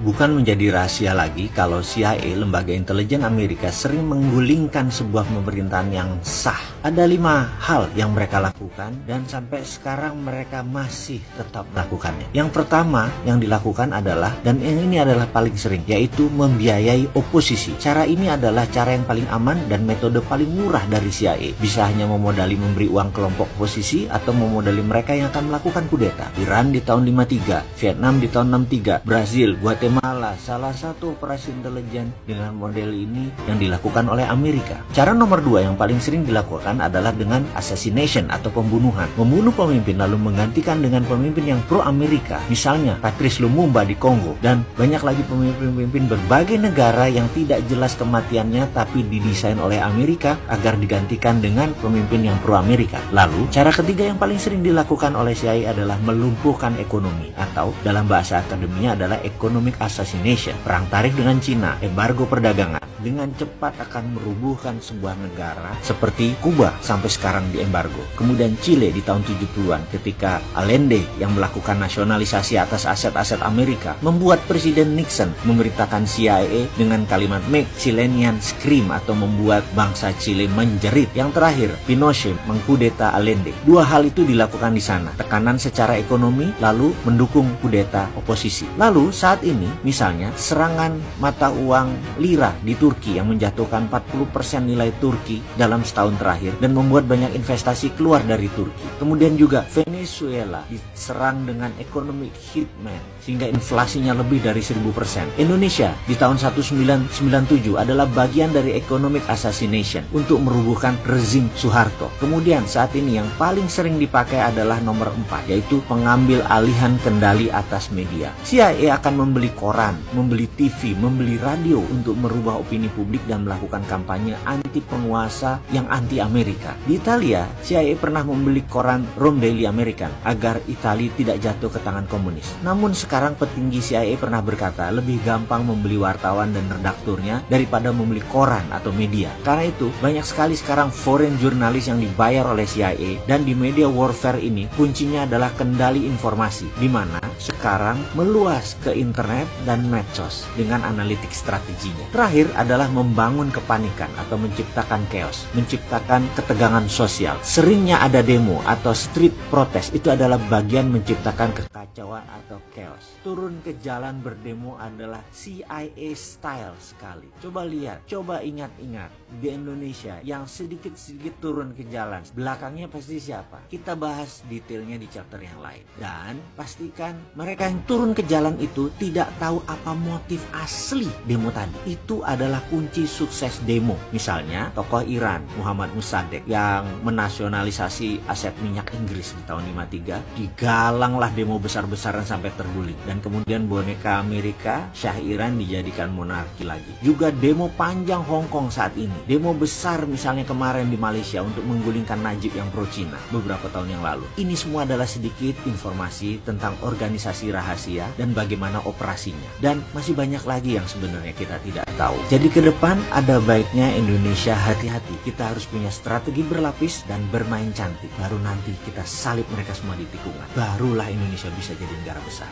bukan menjadi rahasia lagi kalau CIA, lembaga intelijen Amerika, sering menggulingkan sebuah pemerintahan yang sah. Ada 5 hal yang mereka lakukan dan sampai sekarang mereka masih tetap melakukannya. Yang pertama yang dilakukan adalah, dan ini adalah paling sering, yaitu membiayai oposisi. Cara ini adalah cara yang paling aman dan metode paling murah dari CIA. Bisa hanya memodali memberi uang kelompok oposisi atau memodali mereka yang akan melakukan kudeta. Iran di tahun 53, Vietnam di tahun 63, Brazil, Guatemala, salah satu operasi intelijen dengan model ini yang dilakukan oleh Amerika. Cara nomor 2 yang paling sering dilakukan adalah dengan assassination atau pembunuhan. Membunuh pemimpin lalu menggantikan dengan pemimpin yang pro-Amerika. Misalnya Patrice Lumumba di Kongo, dan banyak lagi pemimpin-pemimpin berbagai negara yang tidak jelas kematiannya tapi didesain oleh Amerika agar digantikan dengan pemimpin yang pro-Amerika. Lalu, cara ketiga yang paling sering dilakukan oleh CIA adalah melumpuhkan ekonomi, atau dalam bahasa akademinya adalah economic assassination. Perang tarif dengan Cina, embargo perdagangan, dengan cepat akan merubuhkan sebuah negara seperti Kuba sampai sekarang di embargo. Kemudian Chile di tahun 70-an ketika Allende yang melakukan nasionalisasi atas aset-aset Amerika membuat Presiden Nixon memerintahkan CIA dengan kalimat "Make Chileans Scream" atau membuat bangsa Chile menjerit. Yang terakhir, Pinochet mengkudeta Allende. 2 hal itu dilakukan di sana. Tekanan secara ekonomi lalu mendukung kudeta oposisi. Lalu saat ini misalnya serangan mata uang lira di Turki yang menjatuhkan 40% nilai Turki dalam setahun terakhir dan membuat banyak investasi keluar dari Turki. Kemudian juga Venezuela diserang dengan economic hitman sehingga inflasinya lebih dari 1000%. Indonesia di tahun 1997 adalah bagian dari economic assassination untuk merubuhkan rezim Soeharto. Kemudian saat ini yang paling sering dipakai adalah nomor 4, yaitu pengambil alihan kendali atas media. CIA akan membeli koran, membeli TV, membeli radio untuk merubah opini publik dan melakukan kampanye anti penguasa yang anti Amerika. Di Italia, CIA pernah membeli koran Rome Daily American agar Italia tidak jatuh ke tangan komunis. Namun sekarang petinggi CIA pernah berkata lebih gampang membeli wartawan dan redakturnya daripada membeli koran atau media. Karena itu, banyak sekali sekarang foreign jurnalis yang dibayar oleh CIA, dan di media warfare ini kuncinya adalah kendali informasi, di mana sekarang meluas ke internet dan medsos dengan analitik strateginya. Terakhir adalah membangun kepanikan atau menciptakan chaos, menciptakan ketegangan sosial. Seringnya ada demo atau street protest, itu adalah bagian menciptakan kekacauan atau chaos. Turun ke jalan berdemo adalah CIA style sekali. Coba lihat, coba ingat-ingat di Indonesia yang sedikit-sedikit turun ke jalan, belakangnya pasti siapa? Kita bahas detailnya di chapter yang lain. Dan pastikan mereka yang turun ke jalan itu tidak tahu apa motif asli demo tadi. Itu adalah kunci sukses demo. Misalnya tokoh Iran Muhammad Mossadegh yang menasionalisasi aset minyak Inggris di tahun 53, digalanglah demo besar-besaran sampai terguling, dan kemudian boneka Amerika Shah Iran dijadikan monarki lagi. Juga demo panjang Hong Kong saat ini, demo besar misalnya kemarin di Malaysia untuk menggulingkan Najib yang pro Cina beberapa tahun yang lalu. Ini semua adalah sedikit informasi tentang organisasi rahasia dan bagaimana operasinya, dan masih banyak lagi yang sebenarnya kita tidak tahu. Jadi ke depan ada baiknya Indonesia hati-hati. Kita harus punya strategi berlapis dan bermain cantik. Baru nanti kita salib mereka semua di tikungan. Barulah Indonesia bisa jadi negara besar.